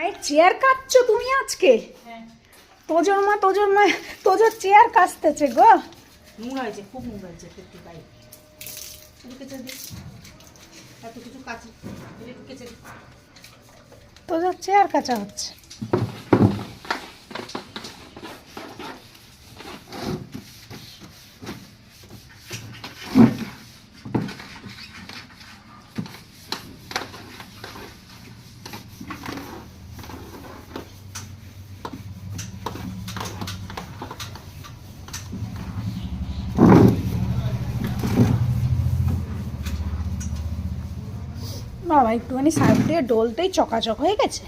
মায়ের চেয়ার কাটছো তুমি আজকে? হ্যাঁ, তোজোর মা তোজোর চেয়ার কাটতেছে গো। নোংরা হয়েছে, খুব নোংরা হয়েছে। একটু গায়ে কেচে দিই, এত কিছু কাচি, একটু কেচে দিই। তোজোর চেয়ার কাটা হচ্ছে। বাবা একটুখানি সার্ফ দিয়ে ডলতেই চকাচক হয়ে গেছে।